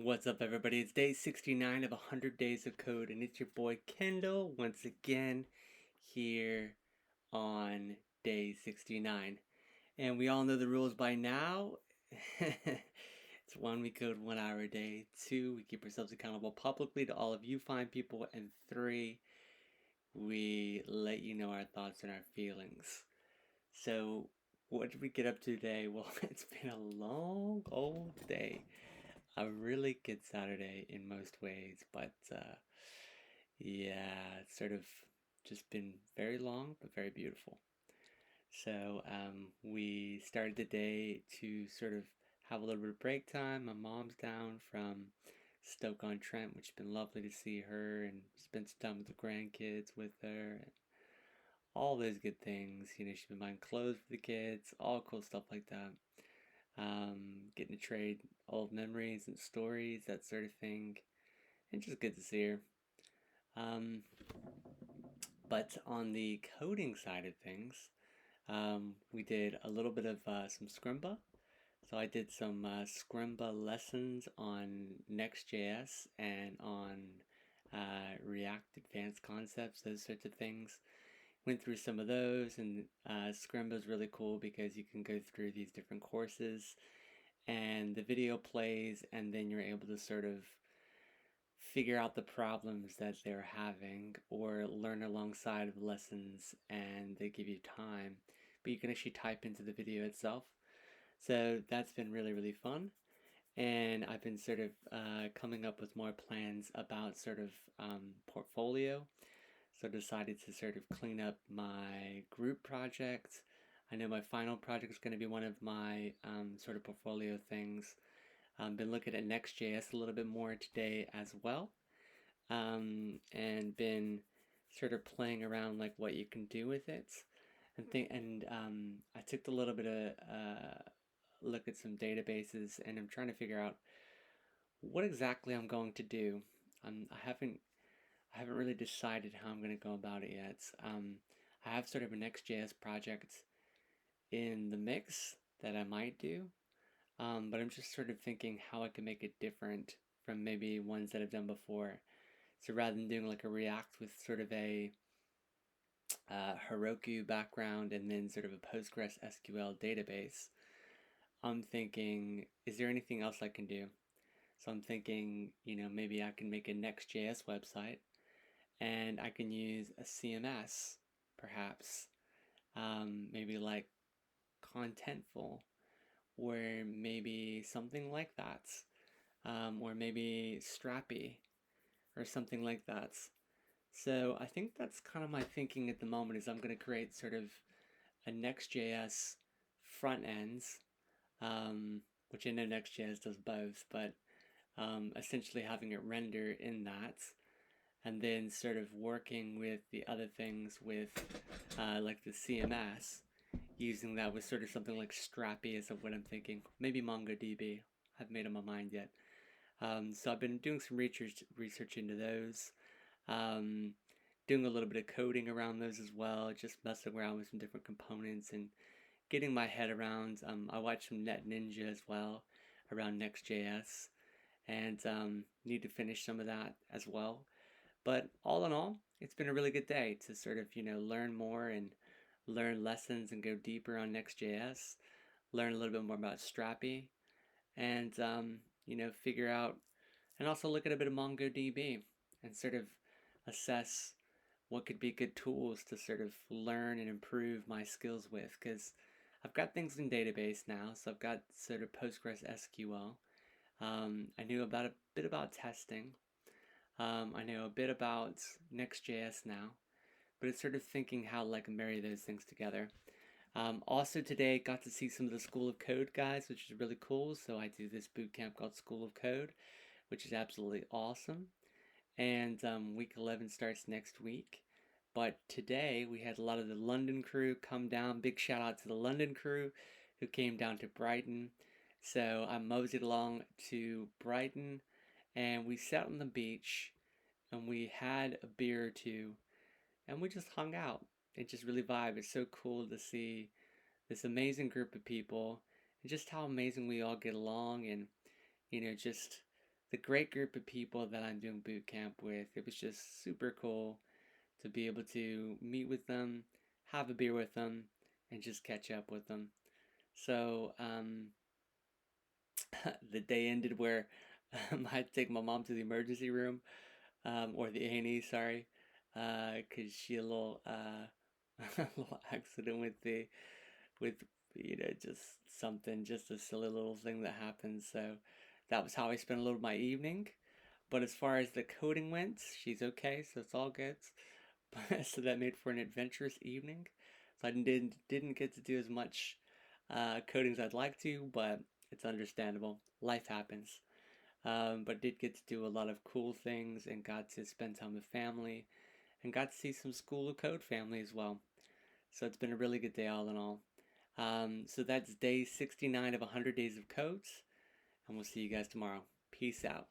What's up, everybody? It's day 69 of 100 Days of Code, and it's your boy Kendall once again here on day 69. And we all know the rules by now. It's one, we code 1 hour a day. Two, we keep ourselves accountable publicly to all of you fine people. And three, we let you know our thoughts and our feelings. So, what did we get up to today? Well, it's been a long old day. A really good Saturday in most ways, but yeah, it's sort of just been very long but very beautiful. So we started the day to sort of have a little bit of break time. My mom's down from Stoke-on-Trent, which has been lovely to see her and spend some time with the grandkids with her. And all those good things. She's been buying clothes for the kids, all cool stuff like that. Getting to trade old memories and stories, that sort of thing, and just good to see her. Um, but on the coding side of things, we did a little bit of some Scrimba. So I did some Scrimba lessons on Next.js and on React Advanced Concepts, those sorts of things. Went through some of those, and Scrimba is really cool because you can go through these different courses and the video plays, and then you're able to sort of figure out the problems that they're having or learn alongside of the lessons, and they give you time, but you can actually type into the video itself. So that's been really, really fun. And I've been sort of coming up with more plans about sort of portfolio. So I decided to sort of clean up my group project. I know my final project is going to be one of my sort of portfolio things. Been looking at Next.js a little bit more today as well, and been sort of playing around like what you can do with it, and I took a little bit of look at some databases, and I'm trying to figure out what exactly I'm going to do. I haven't really decided how I'm going to go about it yet. I have sort of a Next.js project in the mix that I might do, but I'm just sort of thinking how I can make it different from maybe ones that I've done before. So rather than doing like a React with sort of a Heroku background and then sort of a Postgres SQL database, I'm thinking, is there anything else I can do? So I'm thinking, maybe I can make a Next.js website and I can use a CMS, perhaps, maybe like Contentful, or maybe something like that, or maybe Strappy, or something like that. So I think that's kind of my thinking at the moment is I'm going to create sort of a Next.js front ends, which I know Next.js does both, but essentially having it render in that, and then sort of working with the other things with like the CMS, using that with sort of something like Strappy is what I'm thinking. Maybe MongoDB. I haven't made up my mind yet. So I've been doing some research into those. Um, Doing a little bit of coding around those as well, just messing around with some different components and getting my head around. I watched some NetNinja as well around Next.js, and need to finish some of that as well. But all in all, it's been a really good day to sort of, learn more and learn lessons and go deeper on Next.js, learn a little bit more about Strappy, and, figure out and also look at a bit of MongoDB and sort of assess what could be good tools to sort of learn and improve my skills with. Because I've got things in database now, so I've got sort of Postgres SQL. I knew about a bit about testing. I know a bit about Next.js now, but it's sort of thinking how like marry those things together. Also today got to see some of the School of Code guys, which is really cool. So I do this boot camp called School of Code, which is absolutely awesome. And week 11 starts next week. But today we had a lot of the London crew come down. Big shout out to the London crew who came down to Brighton. So I moseyed along to Brighton and we sat on the beach and we had a beer or two and we just hung out. It just really vibed. It's so cool to see this amazing group of people and just how amazing we all get along, and just the great group of people that I'm doing boot camp with. It was just super cool to be able to meet with them, have a beer with them, and just catch up with them. So the day ended where I had to take my mom to the emergency room, or the A&E, sorry, because she had a little, a little accident with with, just something, just a silly little thing that happened. So that was how I spent a little of my evening. But as far as the coding went, she's okay, so it's all good. So that made for an adventurous evening. So I didn't get to do as much coding as I'd like to, but it's understandable. Life happens. But did get to do a lot of cool things and got to spend time with family and got to see some School of Code family as well. So it's been a really good day all in all. So that's day 69 of 100 Days of Codes, and we'll see you guys tomorrow. Peace out.